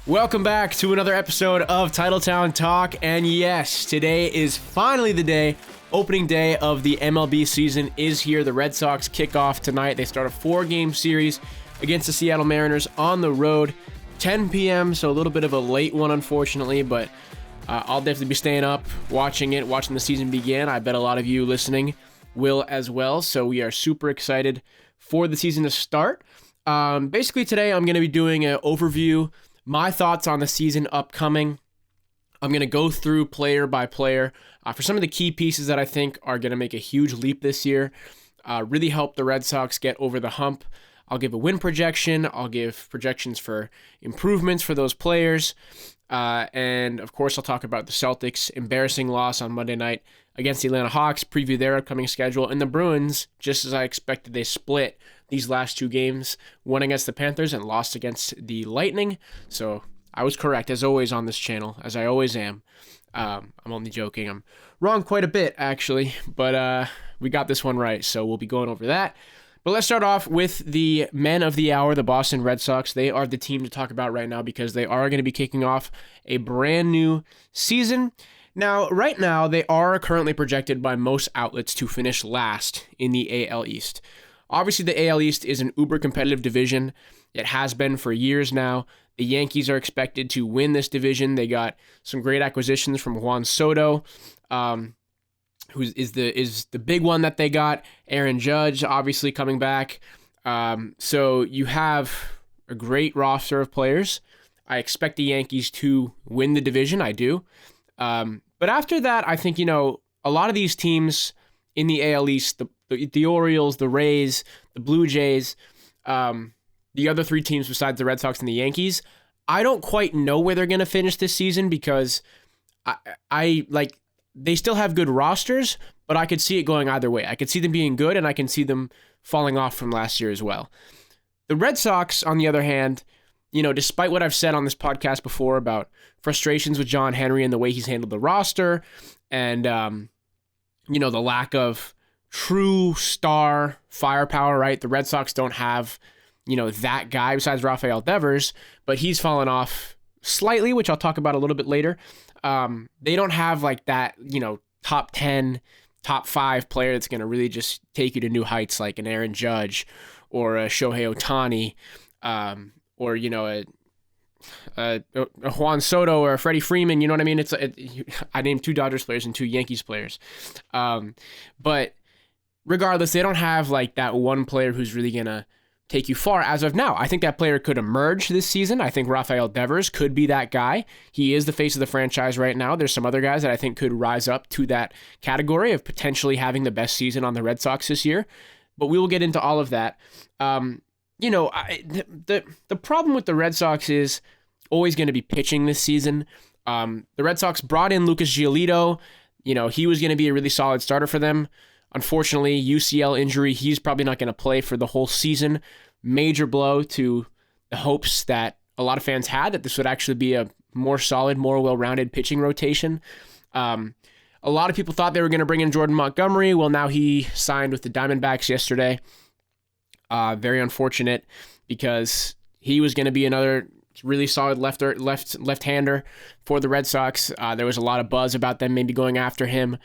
Welcome back to another episode of Titletown Talk, and yes, today is finally the day. Opening day of the MLB season is here. The Red Sox kick off tonight. They start a 4-game series against the Seattle Mariners on the road, 10 p.m., so a little bit of a late one, unfortunately, but I'll definitely be staying up, watching the season begin. I bet a lot of you listening will as well, so we are super excited for the season to start. Basically, today I'm going to be doing an overview, my thoughts on the season upcoming. I'm going to go through player by player for some of the key pieces that I think are going to make a huge leap this year, really help the Red Sox get over the hump. I'll give a win projection. I'll give projections for improvements for those players. And, of course, I'll talk about the Celtics' embarrassing loss on Monday night against the Atlanta Hawks, preview their upcoming schedule, and the Bruins, just as I expected, they split these last 2 games, won against the Panthers and lost against the Lightning. So I was correct, as always, on this channel, as I always am. I'm only joking. I'm wrong quite a bit, actually, but we got this one right, so we'll be going over that. But let's start off with the men of the hour, the Boston Red Sox. They are the team to talk about right now because they are going to be kicking off a brand new season. Now, right now, they are currently projected by most outlets to finish last in the AL East. Obviously, the AL East is an uber competitive division. It has been for years now. The Yankees are expected to win this division. They got some great acquisitions from Juan Soto, who is the big one that they got. Aaron Judge, obviously, coming back. So you have a great roster of players. I expect the Yankees to win the division. I do. But after that, I think, a lot of these teams in the AL East, the Orioles, the Rays, the Blue Jays, the other 3 teams besides the Red Sox and the Yankees, I don't quite know where they're going to finish this season because they still have good rosters, but I could see it going either way. I could see them being good, and I can see them falling off from last year as well. The Red Sox, on the other hand, despite what I've said on this podcast before about frustrations with John Henry and the way he's handled the roster and, the lack of true star firepower, right? The Red Sox don't have, that guy besides Rafael Devers, but he's fallen off slightly, which I'll talk about a little bit later. They don't have like that, top 10, top 5 player that's going to really just take you to new heights like an Aaron Judge or a Shohei Ohtani, or, a Juan Soto or a Freddie Freeman, you know what I mean? I named 2 Dodgers players and 2 Yankees players. But regardless, they don't have like that one player who's really going to take you far as of now. I think that player could emerge this season. I think Rafael Devers could be that guy. He is the face of the franchise right now. There's some other guys that I think could rise up to that category of potentially having the best season on the Red Sox this year. But we will get into all of that. The problem with the Red Sox is always going to be pitching this season. The Red Sox brought in Lucas Giolito. He was going to be a really solid starter for them. Unfortunately, UCL injury, he's probably not going to play for the whole season. Major blow to the hopes that a lot of fans had that this would actually be a more solid, more well-rounded pitching rotation. A lot of people thought they were going to bring in Jordan Montgomery. Well, now he signed with the Diamondbacks yesterday. Very unfortunate because he was going to be another really solid left-hander for the Red Sox. There was a lot of buzz about them maybe going after him.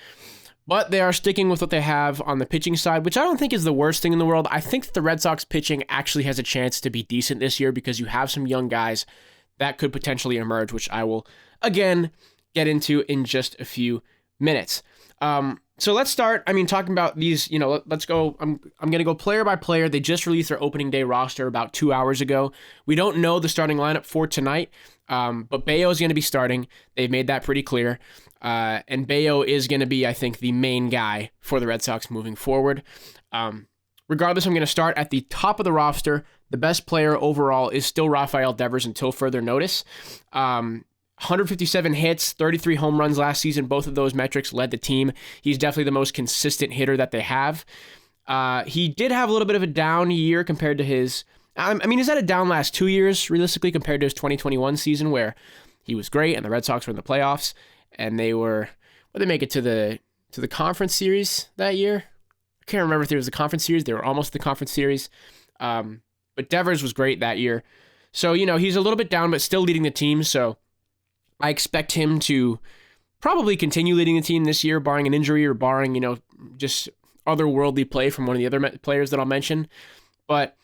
But they are sticking with what they have on the pitching side, which I don't think is the worst thing in the world. I think that the Red Sox pitching actually has a chance to be decent this year because you have some young guys that could potentially emerge, which I will, again, get into in just a few minutes. So let's start, talking about these, let's go, I'm going to go player by player. They just released their opening day roster about 2 hours ago. We don't know the starting lineup for tonight, but Bayo is going to be starting. They've made that pretty clear. And Bayo is going to be, I think, the main guy for the Red Sox moving forward. Regardless, I'm going to start at the top of the roster. The best player overall is still Rafael Devers until further notice. 157 hits, 33 home runs last season. Both of those metrics led the team. He's definitely the most consistent hitter that they have. He did have a little bit of a down year compared to his... he's had a down last 2 years, realistically, compared to his 2021 season where he was great and the Red Sox were in the playoffs. And they make it to the conference series that year. I can't remember if there was a conference series. They were almost at the conference series. But Devers was great that year. So, he's a little bit down, but still leading the team. So I expect him to probably continue leading the team this year, barring an injury or barring, just otherworldly play from one of the other players that I'll mention. But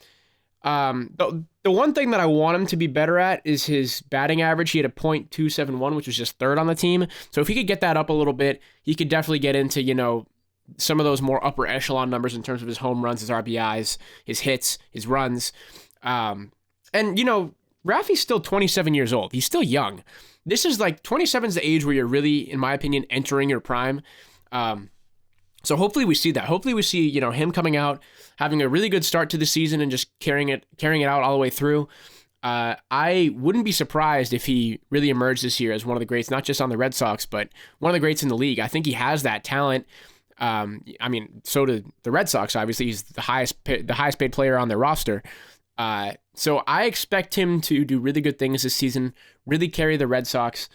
the one thing that I want him to be better at is his batting average. He had a .271, which was just third on the team. So if he could get that up a little bit, he could definitely get into, some of those more upper echelon numbers in terms of his home runs, his RBIs, his hits, his runs. And, Rafi's still 27 years old. He's still young. This is 27 is the age where you're really, in my opinion, entering your prime. So hopefully we see that. Hopefully we see, him coming out, having a really good start to the season and just carrying it out all the way through. I wouldn't be surprised if he really emerged this year as one of the greats, not just on the Red Sox, but one of the greats in the league. I think he has that talent. So do the Red Sox. Obviously, he's the highest paid player on their roster. So I expect him to do really good things this season, really carry the Red Sox.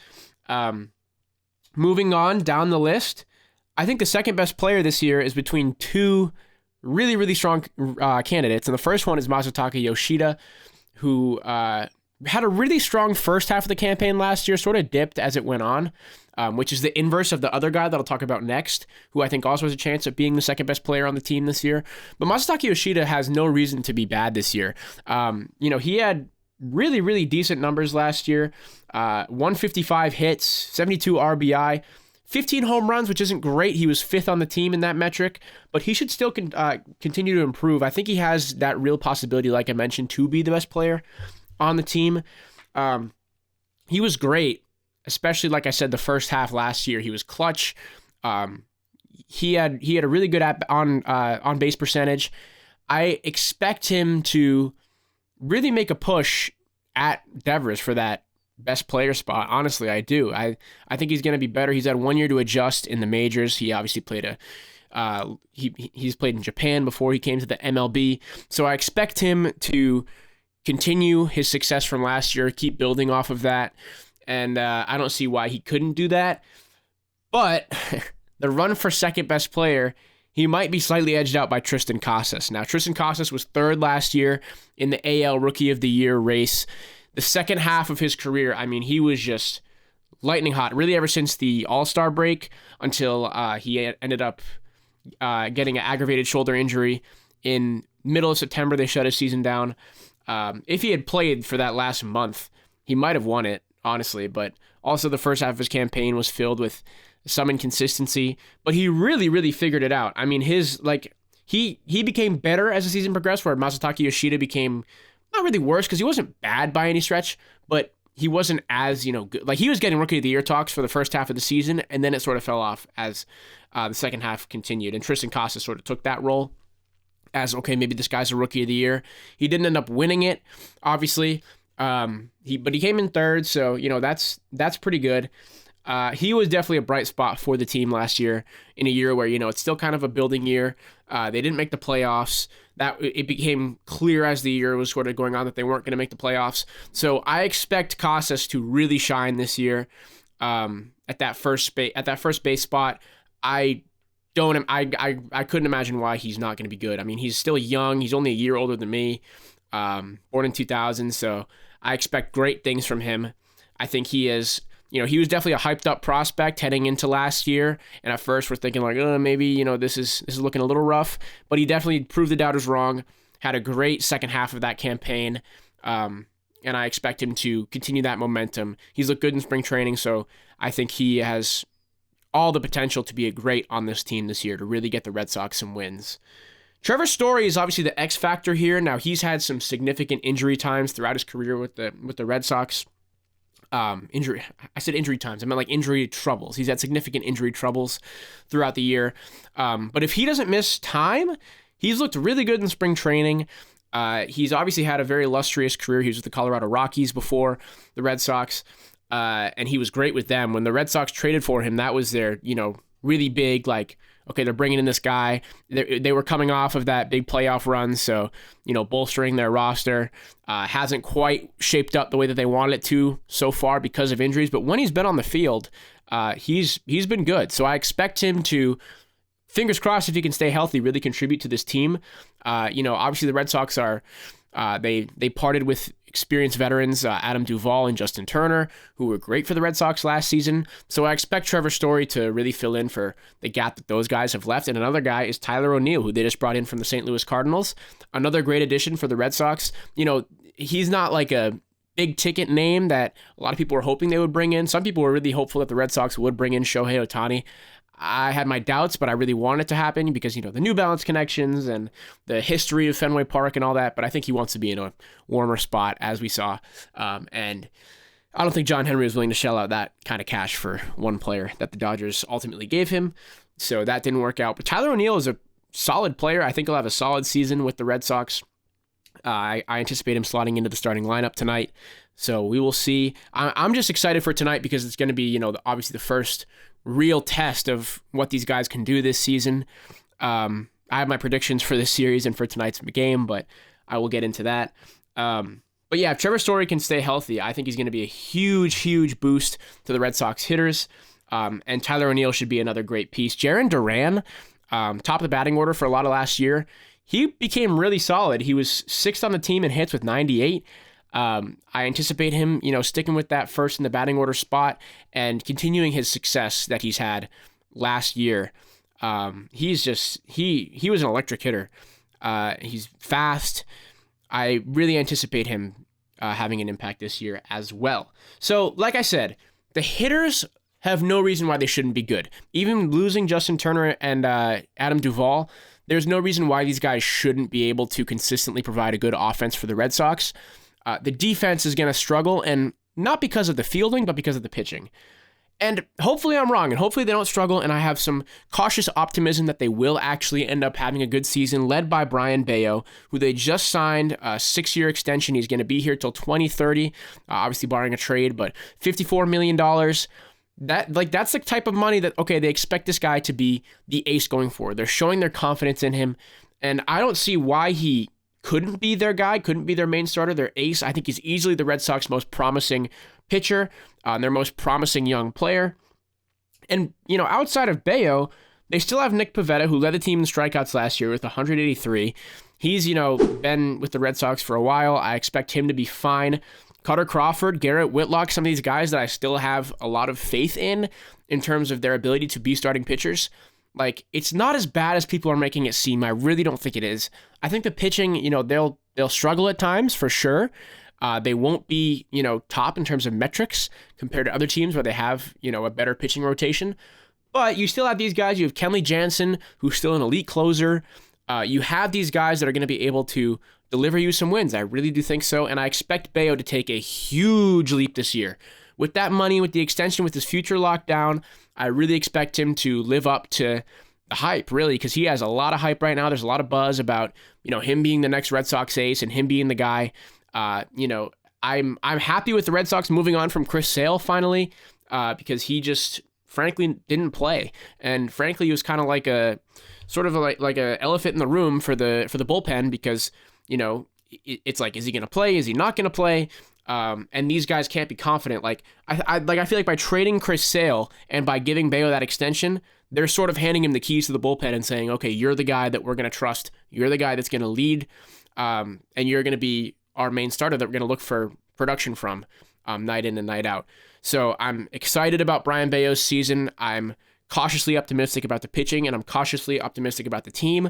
Moving on down the list, I think the second best player this year is between two really, really strong candidates. And the first one is Masataka Yoshida, who had a really strong first half of the campaign last year, sort of dipped as it went on, which is the inverse of the other guy that I'll talk about next, who I think also has a chance of being the second best player on the team this year. But Masataka Yoshida has no reason to be bad this year. He had really, really decent numbers last year, 155 hits, 72 RBI, 15 home runs, which isn't great. He was fifth on the team in that metric, but he should still continue to improve. I think he has that real possibility, like I mentioned, to be the best player on the team. He was great, especially, like I said, the first half last year. He was clutch. He had a really good on base percentage. I expect him to really make a push at Devers for that best player spot. Honestly, I do. I think he's going to be better. He's had 1 year to adjust in the majors. He obviously played he's played in Japan before he came to the MLB. So I expect him to continue his success from last year, keep building off of that. And I don't see why he couldn't do that. But the run for second best player, he might be slightly edged out by Tristan Casas. Now, Tristan Casas was third last year in the AL Rookie of the Year race. The second half of his career, he was just lightning hot, really ever since the All-Star break until he ended up getting an aggravated shoulder injury. In middle of September, they shut his season down. If he had played for that last month, he might have won it, honestly. But also the first half of his campaign was filled with some inconsistency. But he really, really figured it out. He became better as the season progressed, where Masataka Yoshida became not really worse, because he wasn't bad by any stretch, but he wasn't as, good. He was getting Rookie of the Year talks for the first half of the season, and then it sort of fell off as the second half continued. And Tristan Casas sort of took that role as, okay, maybe this guy's a Rookie of the Year. He didn't end up winning it, obviously. But he came in third, so, that's pretty good. He was definitely a bright spot for the team last year, in a year where, it's still kind of a building year. They didn't make the playoffs. It became clear as the year was sort of going on that they weren't going to make the playoffs. So I expect Casas to really shine this year at that first base spot. I couldn't imagine why he's not going to be good. He's still young. He's only a year older than me, born in 2000. So I expect great things from him. I think he is. He was definitely a hyped up prospect heading into last year. And at first we're thinking maybe, this is looking a little rough, but he definitely proved the doubters wrong, had a great second half of that campaign. And I expect him to continue that momentum. He's looked good in spring training. So I think he has all the potential to be a great on this team this year, to really get the Red Sox some wins. Trevor Story is obviously the X factor here. Now, he's had some significant injury times throughout his career with the Red Sox. Injury times. I meant injury troubles. He's had significant injury troubles throughout the year. But if he doesn't miss time, he's looked really good in spring training. He's obviously had a very illustrious career. He was with the Colorado Rockies before the Red Sox. And he was great with them. When the Red Sox traded for him, that was their, really big, okay, they're bringing in this guy. They were coming off of that big playoff run, so, bolstering their roster. Hasn't quite shaped up the way that they wanted it to so far because of injuries, but when he's been on the field, he's been good. So I expect him to, fingers crossed, if he can stay healthy, really contribute to this team. Obviously the Red Sox are, they parted with experienced veterans, Adam Duvall and Justin Turner, who were great for the Red Sox last season. So I expect Trevor Story to really fill in for the gap that those guys have left. And another guy is Tyler O'Neill, who they just brought in from the St. Louis Cardinals. Another great addition for the Red Sox. He's not like a big ticket name that a lot of people were hoping they would bring in. Some people were really hopeful that the Red Sox would bring in Shohei Ohtani. I had my doubts, but I really want it to happen because, the New Balance connections and the history of Fenway Park and all that. But I think he wants to be in a warmer spot, as we saw. And I don't think John Henry was willing to shell out that kind of cash for one player that the Dodgers ultimately gave him. So that didn't work out. But Tyler O'Neill is a solid player. I think he'll have a solid season with the Red Sox. I anticipate him slotting into the starting lineup tonight. So we will see. I'm just excited for tonight because it's going to be, obviously the first real test of what these guys can do this season. I have my predictions for this series and for tonight's game, but I will get into that. But yeah, if Trevor Story can stay healthy, I think he's going to be a huge, huge boost to the Red Sox hitters. And Tyler O'Neill should be another great piece. Jarren Duran, top of the batting order for a lot of last year. He became really solid. He was sixth on the team in hits with 98. I anticipate him, sticking with that first in the batting order spot and continuing his success that he's had last year. He was an electric hitter. He's fast. I really anticipate him having an impact this year as well. So, like I said, the hitters have no reason why they shouldn't be good. Even losing Justin Turner and Adam Duvall, there's no reason why these guys shouldn't be able to consistently provide a good offense for the Red Sox. The defense is going to struggle, and not because of the fielding, but because of the pitching. And hopefully I'm wrong, and hopefully they don't struggle, and I have some cautious optimism that they will actually end up having a good season, led by Brayan Bello, who they just signed a 6-year extension. He's going to be here till 2030, obviously barring a trade, but $54 million. That's the type of money that, okay, they expect this guy to be the ace going forward. They're showing their confidence in him, and I don't see why he couldn't be their guy, couldn't be their main starter, their ace. I think he's easily the Red Sox most promising pitcher, their most promising young player. And, outside of Bello, they still have Nick Pivetta, who led the team in strikeouts last year with 183. He's, been with the Red Sox for a while. I expect him to be fine. Cutter Crawford, Garrett Whitlock, some of these guys that I still have a lot of faith in terms of their ability to be starting pitchers. It's not as bad as people are making it seem. I really don't think it is. I think the pitching, they'll struggle at times for sure. They won't be, top in terms of metrics compared to other teams where they have, a better pitching rotation. But you still have these guys. You have Kenley Jansen, who's still an elite closer. You have these guys that are going to be able to deliver you some wins. I really do think so. And I expect Bello to take a huge leap this year. With that money, with the extension, with his future locked down, I really expect him to live up to the hype, really, because he has a lot of hype right now. There's a lot of buzz about, him being the next Red Sox ace and him being the guy. I'm happy with the Red Sox moving on from Chris Sale finally, because he just frankly didn't play, and frankly he was kind of like a elephant in the room for the bullpen because it's like, is he gonna play? Is he not gonna play? And these guys can't be confident. I feel like by trading Chris Sale and by giving Bello that extension, they're sort of handing him the keys to the bullpen and saying, okay, you're the guy that we're going to trust. You're the guy that's going to lead. And you're going to be our main starter that we're going to look for production from night in and night out. So I'm excited about Brayan Bello's season. I'm cautiously optimistic about the pitching, and I'm cautiously optimistic about the team.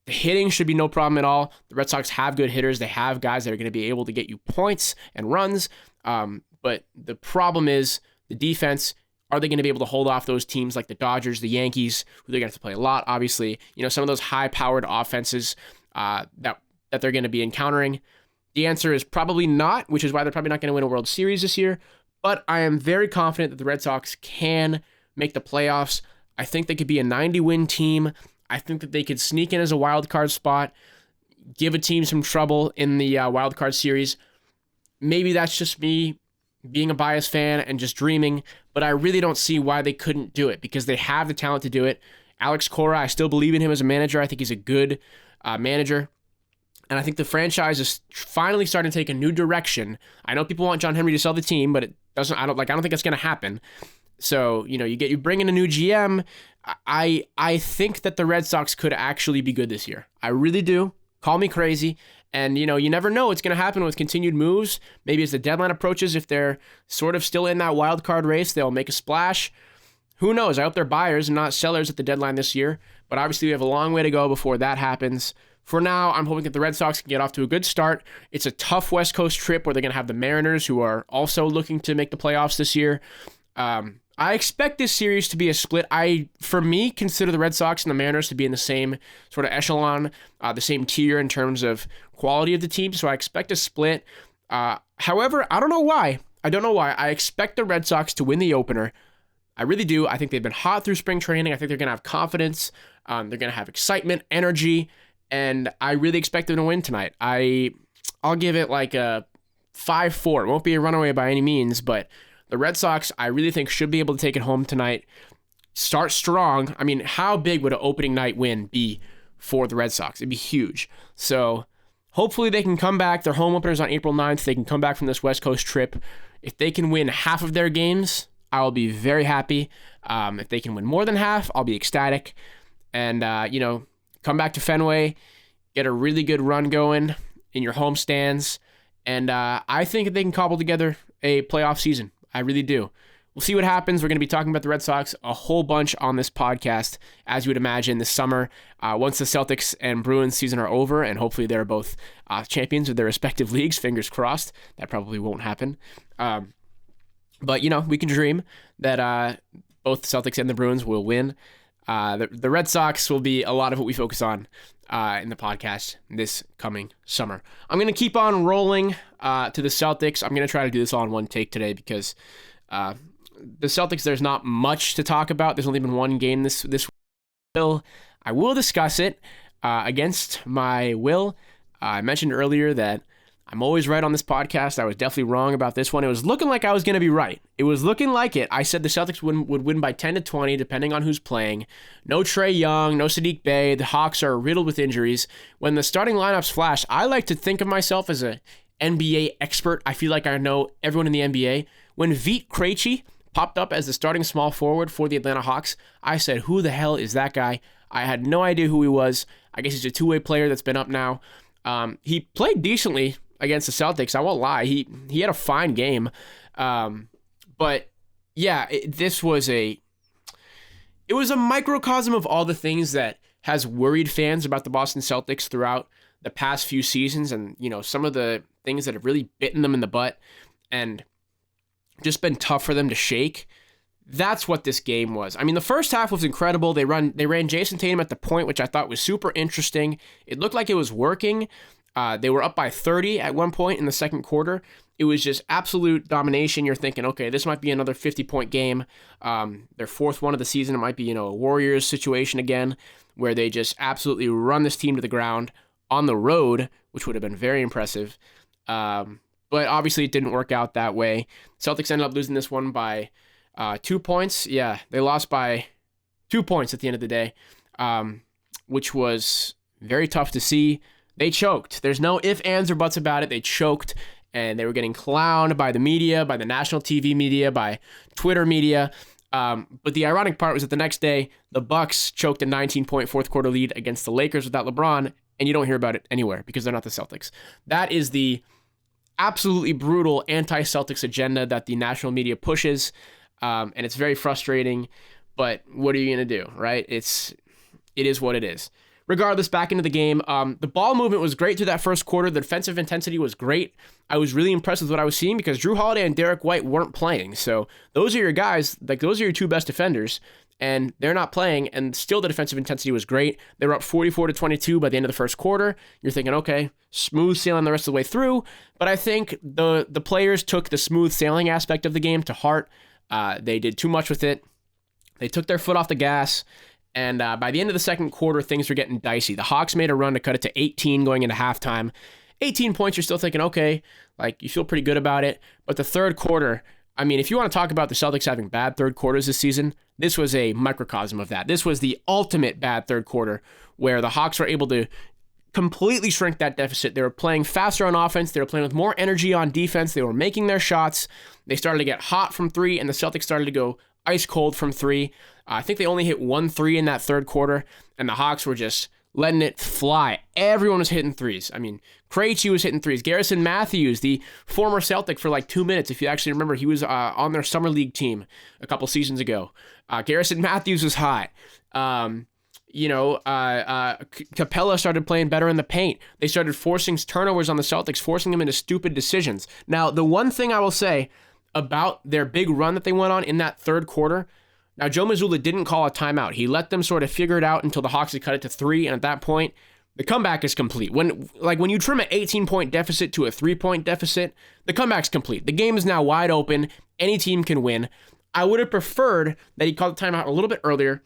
The hitting should be no problem at all. The Red Sox have good hitters. They have guys that are going to be able to get you points and runs. But the problem is the defense. Are they going to be able to hold off those teams like the Dodgers, the Yankees, who they're going to have to play a lot, obviously? Some of those high-powered offenses that they're going to be encountering. The answer is probably not, which is why they're probably not going to win a World Series this year. But I am very confident that the Red Sox can make the playoffs. I think they could be a 90-win team. I think that they could sneak in as a wild card spot, give a team some trouble in the wild card series. Maybe that's just me being a biased fan and just dreaming, but I really don't see why they couldn't do it because they have the talent to do it. Alex Cora, I still believe in him as a manager. I think he's a good manager. And I think the franchise is finally starting to take a new direction. I know people want John Henry to sell the team, but I don't think that's going to happen. So, you bring in a new GM. I think that the Red Sox could actually be good this year. I really do. Call me crazy. And, you never know what's going to happen with continued moves. Maybe as the deadline approaches, if they're sort of still in that wild card race, they'll make a splash. Who knows? I hope they're buyers and not sellers at the deadline this year. But obviously, we have a long way to go before that happens. For now, I'm hoping that the Red Sox can get off to a good start. It's a tough West Coast trip where they're going to have the Mariners, who are also looking to make the playoffs this year. I expect this series to be a split. For me, consider the Red Sox and the Mariners to be in the same sort of echelon, the same tier in terms of quality of the team. So I expect a split. However, I don't know why. I expect the Red Sox to win the opener. I really do. I think they've been hot through spring training. I think they're going to have confidence. They're going to have excitement, energy, and I really expect them to win tonight. I'll give it like a 5-4. It won't be a runaway by any means, but the Red Sox, I really think, should be able to take it home tonight. Start strong. I mean, how big would an opening night win be for the Red Sox? It'd be huge. So hopefully they can come back. Their home opener's on April 9th. They can come back from this West Coast trip. If they can win half of their games, I'll be very happy. If they can win more than half, I'll be ecstatic. And, come back to Fenway, get a really good run going in your home stands. And I think they can cobble together a playoff season. I really do. We'll see what happens. We're going to be talking about the Red Sox a whole bunch on this podcast, as you would imagine, this summer, once the Celtics and Bruins season are over, and hopefully they're both champions of their respective leagues. Fingers crossed. That probably won't happen. But, we can dream that both the Celtics and the Bruins will win. The Red Sox will be a lot of what we focus on in the podcast this coming summer. I'm going to keep on rolling to the Celtics. I'm going to try to do this all in one take today because the Celtics, there's not much to talk about. There's only been one game this week. I will discuss it against my will. I mentioned earlier that I'm always right on this podcast. I was definitely wrong about this one. It was looking like I was going to be right. It was looking like it. I said the Celtics would win by 10 to 20, depending on who's playing. No Trae Young, no Sadiq Bey. The Hawks are riddled with injuries. When the starting lineups flash, I like to think of myself as an NBA expert. I feel like I know everyone in the NBA. When Vit Krejci popped up as the starting small forward for the Atlanta Hawks, I said, who the hell is that guy? I had no idea who he was. I guess he's a two-way player that's been up now. He played decently against the Celtics. I won't lie. He had a fine game. But yeah, it was a microcosm of all the things that has worried fans about the Boston Celtics throughout the past few seasons, and some of the things that have really bitten them in the butt and just been tough for them to shake. That's what this game was. I mean, the first half was incredible. They ran Jason Tatum at the point, which I thought was super interesting. It looked like it was working. They were up by 30 at one point in the second quarter. It was just absolute domination. You're thinking, okay, this might be another 50-point game. Their fourth one of the season. It might be, a Warriors situation again, where they just absolutely run this team to the ground on the road, which would have been very impressive. But obviously it didn't work out that way. Celtics ended up losing this one by 2 points. Yeah, they lost by 2 points at the end of the day, which was very tough to see. They choked. There's no ifs, ands, or buts about it. They choked, and they were getting clowned by the media, by the national TV media, by Twitter media. But the ironic part was that the next day, the Bucks choked a 19-point fourth quarter lead against the Lakers without LeBron, and you don't hear about it anywhere because they're not the Celtics. That is the absolutely brutal anti-Celtics agenda that the national media pushes, and it's very frustrating. But what are you going to do, right? It is what it is. Regardless, back into the game. The ball movement was great through that first quarter. The defensive intensity was great. I was really impressed with what I was seeing because Drew Holiday and Derek White weren't playing. So those are your guys, those are your two best defenders, and they're not playing, and still the defensive intensity was great. They were up 44-22 by the end of the first quarter. You're thinking, okay, smooth sailing the rest of the way through. But I think the players took the smooth sailing aspect of the game to heart. They did too much with it. They took their foot off the gas. And by the end of the second quarter, things were getting dicey. The Hawks made a run to cut it to 18 going into halftime. 18 points, you're still thinking, okay, you feel pretty good about it. But the third quarter, I mean, if you want to talk about the Celtics having bad third quarters this season, this was a microcosm of that. This was the ultimate bad third quarter where the Hawks were able to completely shrink that deficit. They were playing faster on offense. They were playing with more energy on defense. They were making their shots. They started to get hot from three, and the Celtics started to go ice cold from three. I think they only hit 1 3 in that third quarter, and the Hawks were just letting it fly. Everyone was hitting threes. I mean, Krejci was hitting threes. Garrison Matthews, the former Celtic for like 2 minutes, if you actually remember, he was on their summer league team a couple seasons ago. Garrison Matthews was hot. Capella started playing better in the paint. They started forcing turnovers on the Celtics, forcing them into stupid decisions. Now, the one thing I will say about their big run that they went on in that third quarter, now Joe Mazzulla didn't call a timeout. He let them sort of figure it out until the Hawks had cut it to 3, and at that point, the comeback is complete. When you trim an 18-point deficit to a 3-point deficit, the comeback's complete. The game is now wide open. Any team can win. I would have preferred that he called the timeout a little bit earlier.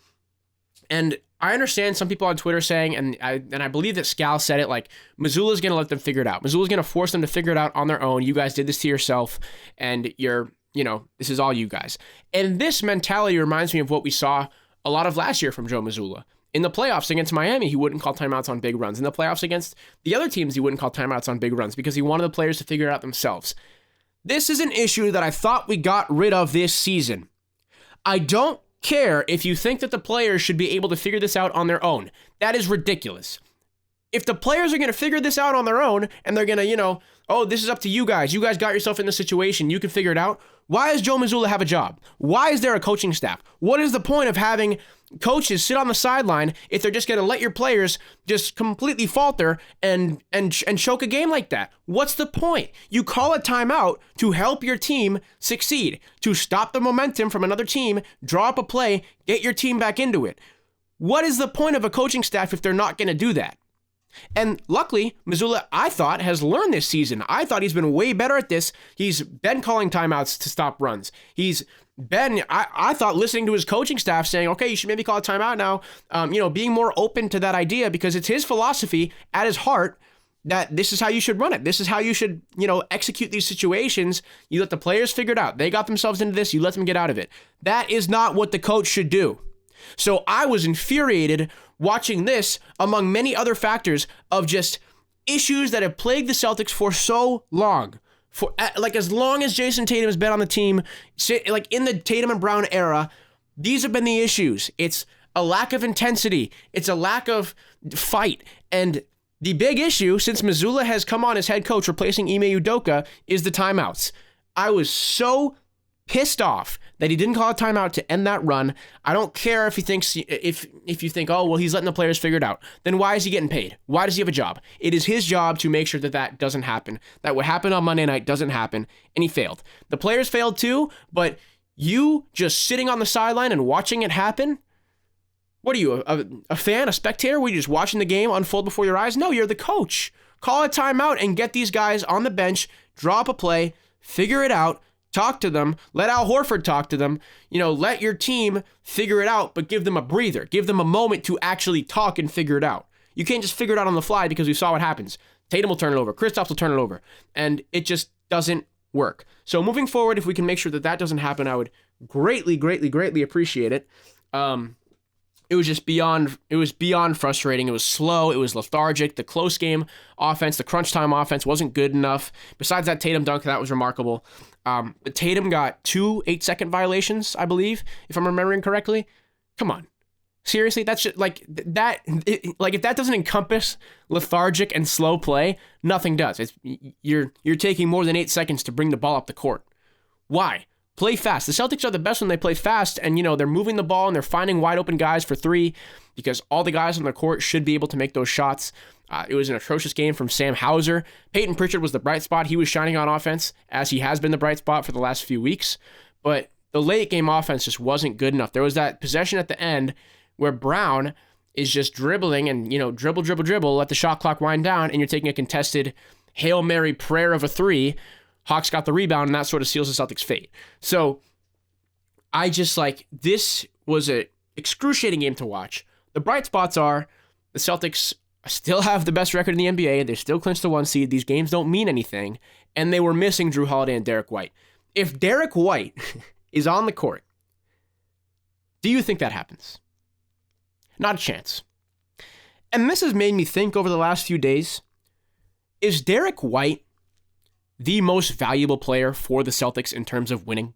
And I understand some people on Twitter saying, and I believe that Scal said it, like, Mazzulla's going to let them figure it out. Mazzulla's going to force them to figure it out on their own. You guys did this to yourself, and this is all you guys. And this mentality reminds me of what we saw a lot of last year from Joe Mazzulla. In the playoffs against Miami, he wouldn't call timeouts on big runs. In the playoffs against the other teams, he wouldn't call timeouts on big runs because he wanted the players to figure it out themselves. This is an issue that I thought we got rid of this season. I don't care if you think that the players should be able to figure this out on their own. That is ridiculous. If the players are going to figure this out on their own and they're going to, this is up to you guys. You guys got yourself in this situation. You can figure it out. Why does Joe Mazzulla have a job? Why is there a coaching staff? What is the point of having coaches sit on the sideline if they're just going to let your players just completely falter and choke a game like that? What's the point? You call a timeout to help your team succeed, to stop the momentum from another team, draw up a play, get your team back into it. What is the point of a coaching staff if they're not going to do that? And luckily, Mazzulla, I thought, has learned this season. I thought he's been way better at this. He's been calling timeouts to stop runs. He's been, I thought, listening to his coaching staff saying, okay, you should maybe call a timeout now, being more open to that idea because it's his philosophy at his heart that this is how you should run it. This is how you should, execute these situations. You let the players figure it out. They got themselves into this. You let them get out of it. That is not what the coach should do. So I was infuriated watching this, among many other factors, of just issues that have plagued the Celtics for so long. For as long as Jason Tatum has been on the team, in the Tatum and Brown era, these have been the issues. It's a lack of intensity. It's a lack of fight. And the big issue, since Mazzulla has come on as head coach, replacing Ime Udoka, is the timeouts. I was so pissed off that he didn't call a timeout to end that run. I don't care if he thinks, if you think, oh, well, he's letting the players figure it out. Then why is he getting paid? Why does he have a job? It is his job to make sure that doesn't happen. That what happened on Monday night doesn't happen, and he failed. The players failed too, but you just sitting on the sideline and watching it happen? What are you, a fan, a spectator? Were you just watching the game unfold before your eyes? No, you're the coach. Call a timeout and get these guys on the bench, draw up a play, figure it out, talk to them, let Al Horford talk to them, let your team figure it out, but give them a breather. Give them a moment to actually talk and figure it out. You can't just figure it out on the fly because we saw what happens. Tatum will turn it over. Kristaps will turn it over. And it just doesn't work. So moving forward, if we can make sure that doesn't happen, I would greatly, greatly, greatly appreciate it. It was just beyond frustrating. It was slow. It was lethargic. The close game offense, the crunch time offense wasn't good enough. Besides that Tatum dunk, that was remarkable. But Tatum got 2 8-second violations, I believe, if I'm remembering correctly. Come on. Seriously, that's just if that doesn't encompass lethargic and slow play, nothing does. You're taking more than 8 seconds to bring the ball up the court. Why? Play fast. The Celtics are the best when they play fast, and they're moving the ball and they're finding wide open guys for 3 because all the guys on the court should be able to make those shots. It was an atrocious game from Sam Hauser. Peyton Pritchard was the bright spot. He was shining on offense, as he has been the bright spot for the last few weeks. But the late game offense just wasn't good enough. There was that possession at the end where Brown is just dribbling and, dribble, let the shot clock wind down, and you're taking a contested Hail Mary prayer of a 3. Hawks got the rebound, and that sort of seals the Celtics' fate. So I just this was an excruciating game to watch. The bright spots are the Celtics still have the best record in the NBA. They still clinched the 1 seed. These games don't mean anything. And they were missing Drew Holiday and Derek White. If Derek White is on the court, do you think that happens? Not a chance. And this has made me think over the last few days, is Derek White the most valuable player for the Celtics in terms of winning?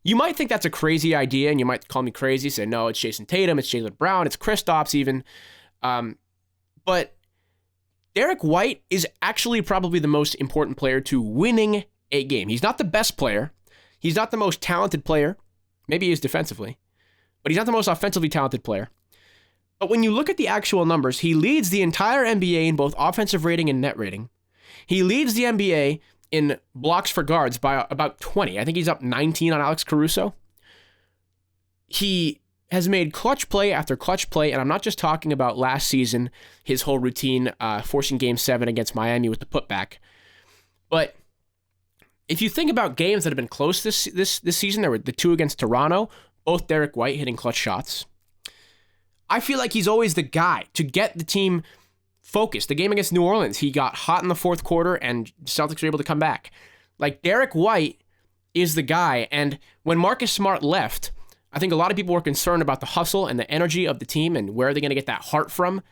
You might think that's a crazy idea, and you might call me crazy, say, no, it's Jason Tatum, it's Jaylen Brown, it's Kristaps even. But Derek White is actually probably the most important player to winning a game. He's not the best player. He's not the most talented player. Maybe he is defensively, but he's not the most offensively talented player. But when you look at the actual numbers, he leads the entire NBA in both offensive rating and net rating. He leads the NBA in blocks for guards by about 20. I think he's up 19 on Alex Caruso. He has made clutch play after clutch play, and I'm not just talking about last season, his whole routine, forcing Game 7 against Miami with the putback. But if you think about games that have been close this season, there were the 2 against Toronto, both Derek White hitting clutch shots. I feel like he's always the guy to get the team focused. The game against New Orleans, he got hot in the fourth quarter and Celtics were able to come back. Like, Derek White is the guy, and when Marcus Smart left, I think a lot of people were concerned about the hustle and the energy of the team and where are they going to get that heart from.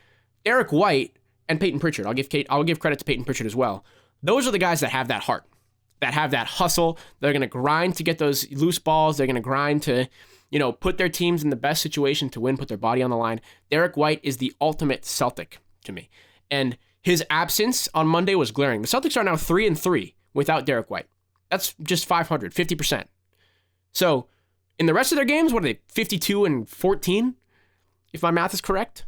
Derek White and Peyton Pritchard, I'll give credit to Peyton Pritchard as well. Those are the guys that have that heart, that have that hustle. They're going to grind to get those loose balls. They're going to grind to, put their teams in the best situation to win, put their body on the line. Derek White is the ultimate Celtic to me. And his absence on Monday was glaring. The Celtics are now 3-3 without Derek White. That's just 50%. So in the rest of their games, what are they, 52-14? If my math is correct?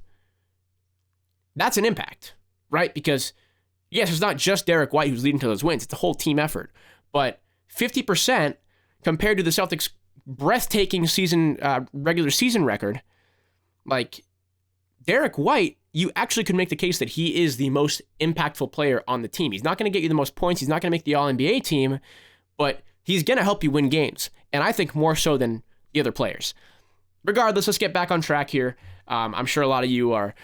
That's an impact, right? Because, yes, it's not just Derek White who's leading to those wins. It's a whole team effort. But 50% compared to the Celtics' breathtaking regular season record, like, Derek White, you actually could make the case that he is the most impactful player on the team. He's not going to get you the most points. He's not going to make the All-NBA team, but he's going to help you win games. And I think more so than the other players. Regardless, let's get back on track here. I'm sure a lot of you are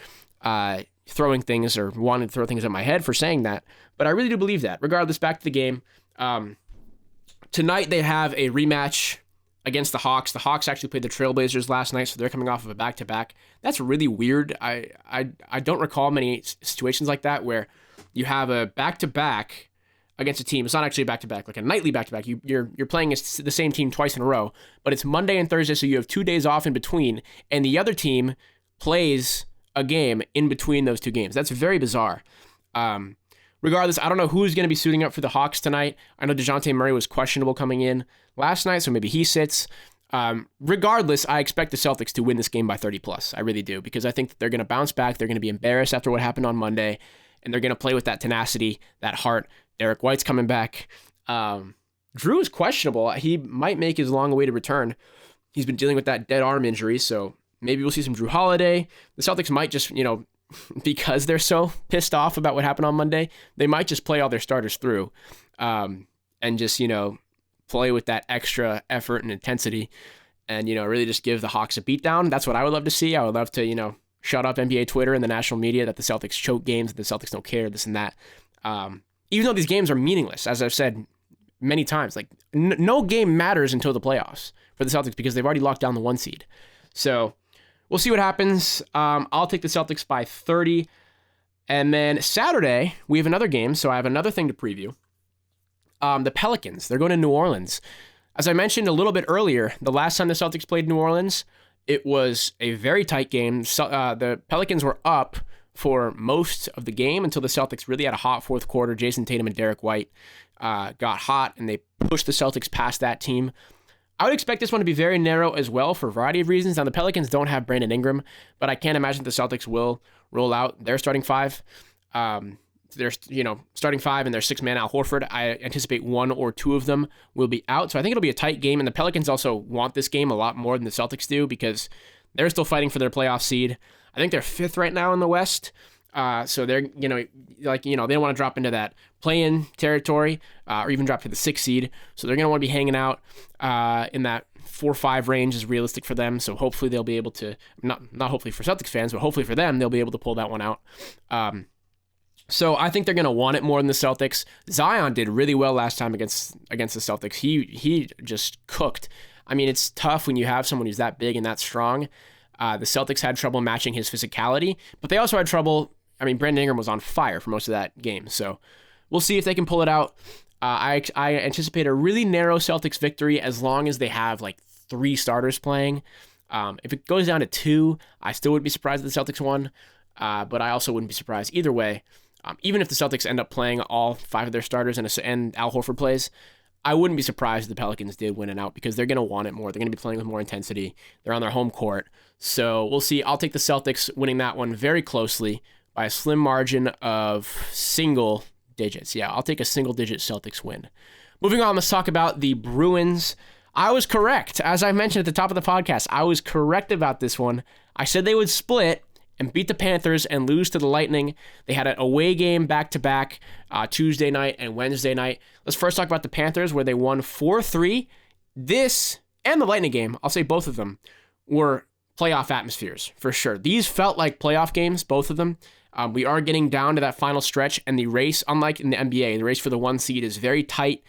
throwing things or wanting to throw things at my head for saying that, but I really do believe that. Regardless, back to the game. Tonight they have a rematch against the Hawks. The Hawks actually played the Trailblazers last night, so they're coming off of a back-to-back. That's really weird. I don't recall many situations like that where you have a back-to-back against a team. It's not actually a back-to-back, like a nightly back-to-back. You're playing the same team twice in a row, but it's Monday and Thursday, so you have 2 days off in between, and the other team plays a game in between those two games. That's very bizarre. Regardless, I don't know who's going to be suiting up for the Hawks tonight. I know DeJounte Murray was questionable coming in last night, so maybe he sits. Regardless, I expect the Celtics to win this game by 30+. I really do, because I think that they're going to bounce back. They're going to be embarrassed after what happened on Monday, and they're going to play with that tenacity, that heart. Derek White's coming back. Drew is questionable. He might make his long-awaited return. He's been dealing with that dead arm injury, so maybe we'll see some Drew Holiday. The Celtics might just, because they're so pissed off about what happened on Monday, they might just play all their starters through and just, play with that extra effort and intensity and, really just give the Hawks a beatdown. That's what I would love to see. I would love to, shut up NBA Twitter and the national media that the Celtics choke games, that the Celtics don't care, this and that. Even though these games are meaningless, as I've said many times, like no game matters until the playoffs for the Celtics because they've already locked down the 1 seed. So we'll see what happens. I'll take the Celtics by 30. And then Saturday, we have another game, so I have another thing to preview. The Pelicans, they're going to New Orleans. As I mentioned a little bit earlier, the last time the Celtics played New Orleans, it was a very tight game. So, the Pelicans were up for most of the game until the Celtics really had a hot fourth quarter. Jason Tatum and Derek White got hot, and they pushed the Celtics past that team. I would expect this one to be very narrow as well for a variety of reasons. Now, the Pelicans don't have Brandon Ingram, but I can't imagine the Celtics will roll out their starting five. Their starting five and their six-man Al Horford. I anticipate one or two of them will be out. So I think it'll be a tight game, and the Pelicans also want this game a lot more than the Celtics do because they're still fighting for their playoff seed. I think they're fifth right now in the West. So they're, they don't want to drop into that play-in territory or even drop to the 6th seed. So they're going to want to be hanging out in that 4-5 range is realistic for them. So hopefully they'll be able to, not hopefully for Celtics fans, but hopefully for them, they'll be able to pull that one out. So I think they're going to want it more than the Celtics. Zion did really well last time against the Celtics. He just cooked. I mean, it's tough when you have someone who's that big and that strong. The Celtics had trouble matching his physicality, but they also had trouble. I mean, Brandon Ingram was on fire for most of that game. So we'll see if they can pull it out. I anticipate a really narrow Celtics victory as long as they have like 3 starters playing. If it goes down to 2, I still wouldn't be surprised if the Celtics won, but I also wouldn't be surprised either way. Even if the Celtics end up playing all 5 of their starters and Al Horford plays, I wouldn't be surprised if the Pelicans did win it out because they're going to want it more. They're going to be playing with more intensity. They're on their home court. So we'll see. I'll take the Celtics winning that one very closely by a slim margin of single digits. Yeah, I'll take a single-digit Celtics win. Moving on, let's talk about the Bruins. I was correct. As I mentioned at the top of the podcast, I was correct about this one. I said they would split and beat the Panthers and lose to the Lightning. They had an away game back-to-back Tuesday night and Wednesday night. Let's first talk about the Panthers, where they won 4-3. This and the Lightning game, I'll say both of them, were playoff atmospheres, for sure. These felt like playoff games, both of them. We are getting down to that final stretch, and the race, unlike in the NBA, the race for the 1 seed is very tight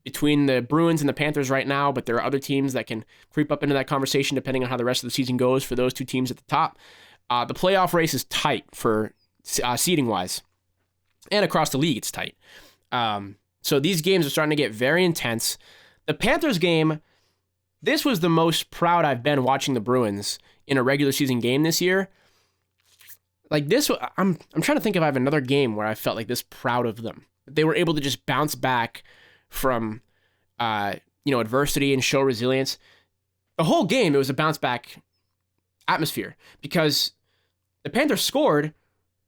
between the Bruins and the Panthers right now, but there are other teams that can creep up into that conversation depending on how the rest of the season goes for those 2 teams at the top. The playoff race is tight for seeding-wise, and across the league it's tight. So these games are starting to get very intense. The Panthers game, this was the most proud I've been watching the Bruins in a regular season game this year. Like this, I'm trying to think if I have another game where I felt like this proud of them. They were able to just bounce back from adversity and show resilience. The whole game, it was a bounce back atmosphere because the Panthers scored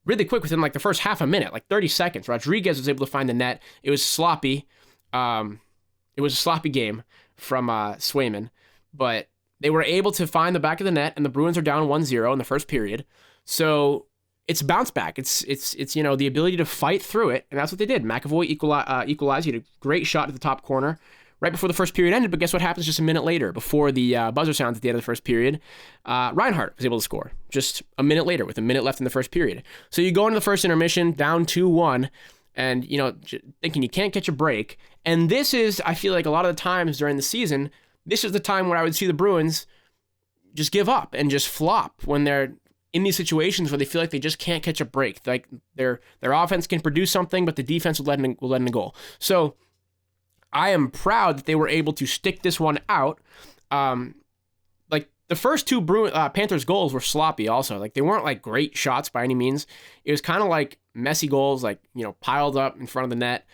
really quick within like the first half a minute, like 30 seconds. Rodriguez was able to find the net. It was sloppy. It was a sloppy game from Swayman, but they were able to find the back of the net, and the Bruins are down 1-0 in the first period. So it's bounce back. It's the ability to fight through it, and that's what they did. McAvoy equalized. He had a great shot at the top corner right before the first period ended, but guess what happens just a minute later, before the buzzer sounds at the end of the first period? Reinhart was able to score just a minute later with a minute left in the first period. So you go into the first intermission down 2-1, and thinking you can't catch a break. And this is, I feel like a lot of the times during the season, this is the time where I would see the Bruins just give up and just flop when they're in these situations where they feel like they just can't catch a break. Like their offense can produce something, but the defense will let in a goal. So I am proud that they were able to stick this one out. Like the first 2 Panthers goals were sloppy also. Like they weren't like great shots by any means. It was kind of like messy goals, like, piled up in front of the net.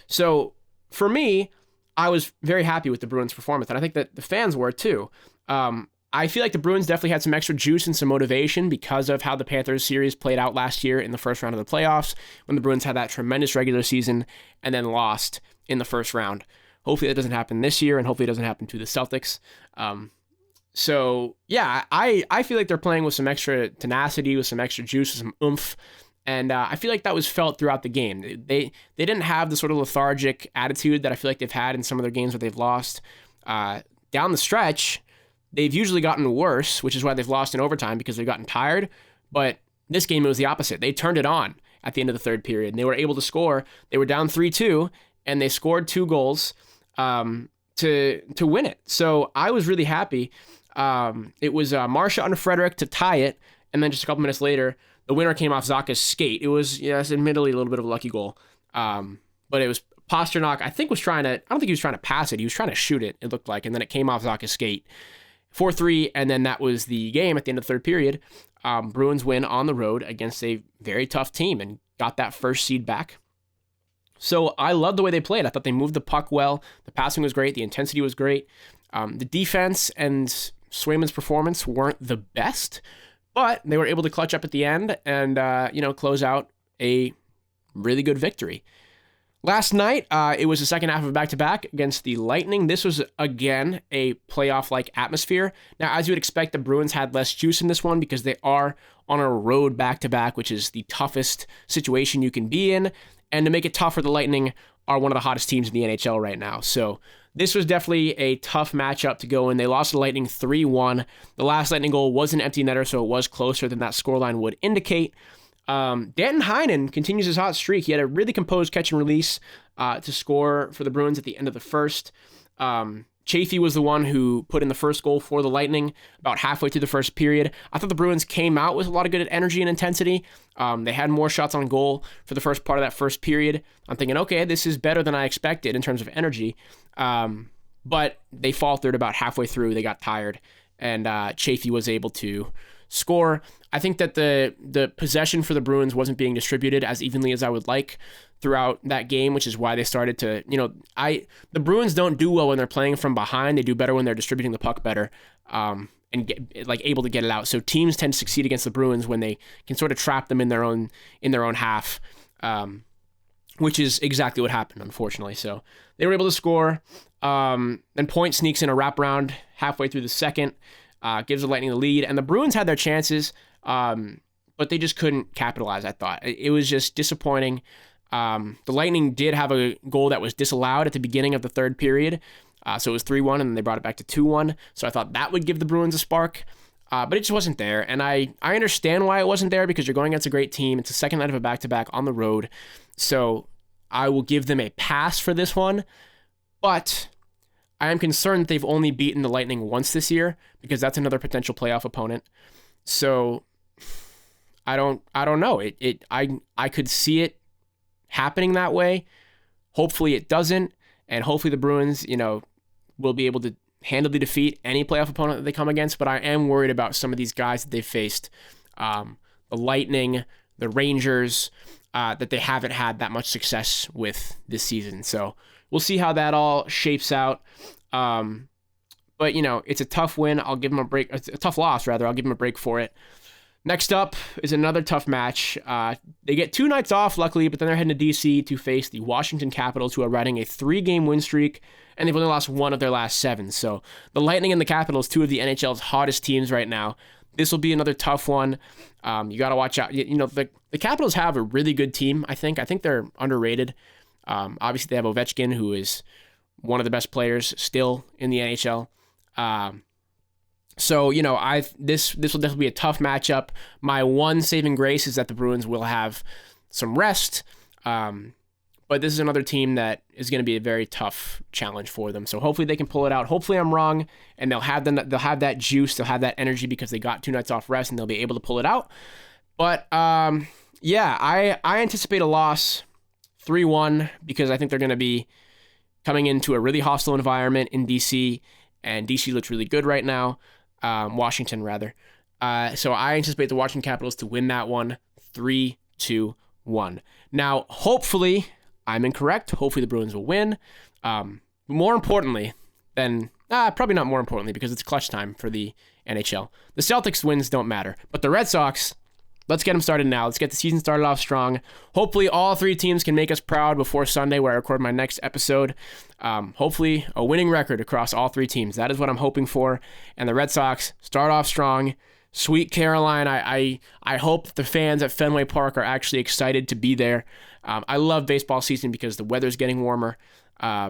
So for me, I was very happy with the Bruins' performance, and I think that the fans were too. I feel like the Bruins definitely had some extra juice and some motivation because of how the Panthers series played out last year in the first round of the playoffs, when the Bruins had that tremendous regular season and then lost in the first round. Hopefully that doesn't happen this year, and hopefully it doesn't happen to the Celtics. So yeah, I feel like they're playing with some extra tenacity, with some extra juice, with some oomph. And I feel like that was felt throughout the game. They didn't have the sort of lethargic attitude that I feel like they've had in some of their games where they've lost. Down the stretch, they've usually gotten worse, which is why they've lost in overtime, because they've gotten tired. But this game, it was the opposite. They turned it on at the end of the third period, and they were able to score. They were down 3-2, and they scored 2 goals to win it. So I was really happy. It was Marsha under Frederick to tie it, and then just a couple minutes later, the winner came off Zaka's skate. It was, yes, admittedly a little bit of a lucky goal. But it was Pasternak, I think, I don't think he was trying to pass it. He was trying to shoot it, it looked like, and then it came off Zaka's skate. 4-3, and then that was the game at the end of the third period. Bruins win on the road against a very tough team and got that first seed back. So I loved the way they played. I thought they moved the puck well. The passing was great. The intensity was great. The defense and Swayman's performance weren't the best, but they were able to clutch up at the end and, close out a really good victory. Last night, it was the second half of a back-to-back against the Lightning. This was, again, a playoff-like atmosphere. Now, as you would expect, the Bruins had less juice in this one because they are on a road back-to-back, which is the toughest situation you can be in. And to make it tough for the Lightning are one of the hottest teams in the NHL right now. So this was definitely a tough matchup to go in. They lost to the Lightning 3-1. The last Lightning goal was an empty netter, so it was closer than that scoreline would indicate. Danton Heinen continues his hot streak. He had a really composed catch and release to score for the Bruins at the end of the first. Chafee was the one who put in the first goal for the Lightning about halfway through the first period. I thought the Bruins came out with a lot of good energy and intensity. They had more shots on goal for the first part of that first period. I'm thinking, okay, this is better than I expected in terms of energy. but they faltered about halfway through. They got tired, and Chafee was able to score. I think that the possession for the Bruins wasn't being distributed as evenly as I would like throughout that game, which is why they started to, the Bruins don't do well when they're playing from behind. They do better when they're distributing the puck better, and able to get it out. So teams tend to succeed against the Bruins when they can sort of trap them in their own half, which is exactly what happened, unfortunately. So they were able to score. Then Point sneaks in a wraparound halfway through the second, gives the Lightning the lead, and the Bruins had their chances, but they just couldn't capitalize, I thought. It was just disappointing. The Lightning did have a goal that was disallowed at the beginning of the third period, so it was 3-1, and then they brought it back to 2-1, so I thought that would give the Bruins a spark, but it just wasn't there, and I understand why it wasn't there, because you're going against a great team. It's the second night of a back-to-back on the road, so I will give them a pass for this one, but I am concerned that they've only beaten the Lightning once this year, because that's another potential playoff opponent. So I don't know. I could see it happening that way. Hopefully it doesn't, and hopefully the Bruins, will be able to handily defeat any playoff opponent that they come against. But I am worried about some of these guys that they've faced, the Lightning, the Rangers, that they haven't had that much success with this season. So we'll see how that all shapes out. But, it's a tough win. I'll give them a break. It's a tough loss, rather. I'll give them a break for it. Next up is another tough match. They get 2 nights off, luckily, but then they're heading to D.C. to face the Washington Capitals, who are riding a 3-game win streak, and they've only lost 1 of their last 7. So the Lightning and the Capitals, 2 of the NHL's hottest teams right now. This will be another tough one. You got to watch out. The Capitals have a really good team, I think. I think they're underrated. Obviously, they have Ovechkin, who is one of the best players still in the NHL. So, this will definitely be a tough matchup. My one saving grace is that the Bruins will have some rest. But this is another team that is going to be a very tough challenge for them. So hopefully they can pull it out. Hopefully I'm wrong, and they'll have that juice, they'll have that energy because they got 2 nights off rest, and they'll be able to pull it out. But I anticipate a loss 3-1 because I think they're going to be coming into a really hostile environment in DC, and DC looks really good right now. Washington, rather. So I anticipate the Washington Capitals to win that one 3-1. Now, hopefully, I'm incorrect. Hopefully, the Bruins will win. More importantly, probably not more importantly, because it's clutch time for the NHL. The Celtics wins don't matter. But the Red Sox, let's get them started now. Let's get the season started off strong. Hopefully, all 3 teams can make us proud before Sunday, where I record my next episode. Hopefully, a winning record across all 3 teams. That is what I'm hoping for. And the Red Sox start off strong. Sweet Caroline. I hope that the fans at Fenway Park are actually excited to be there. I love baseball season because the weather's getting warmer.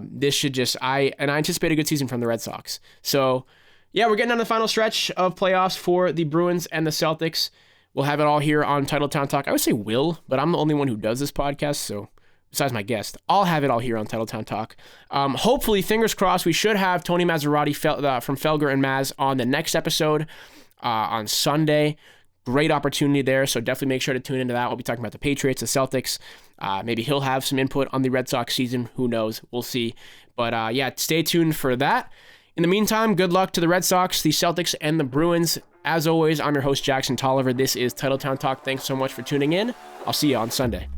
This should I anticipate a good season from the Red Sox. So, yeah, we're getting on the final stretch of playoffs for the Bruins and the Celtics. We'll have it all here on Titletown Talk. I would say will, but I'm the only one who does this podcast, so besides my guest, I'll have it all here on Titletown Talk. Hopefully, fingers crossed, we should have Tony Maserati from Felger and Maz on the next episode on Sunday. Great opportunity there, so definitely make sure to tune into that. We'll be talking about the Patriots, the Celtics. Maybe he'll have some input on the Red Sox season. Who knows? We'll see. But stay tuned for that. In the meantime, good luck to the Red Sox, the Celtics, and the Bruins. As always, I'm your host, Jackson Tolliver. This is Titletown Talk. Thanks so much for tuning in. I'll see you on Sunday.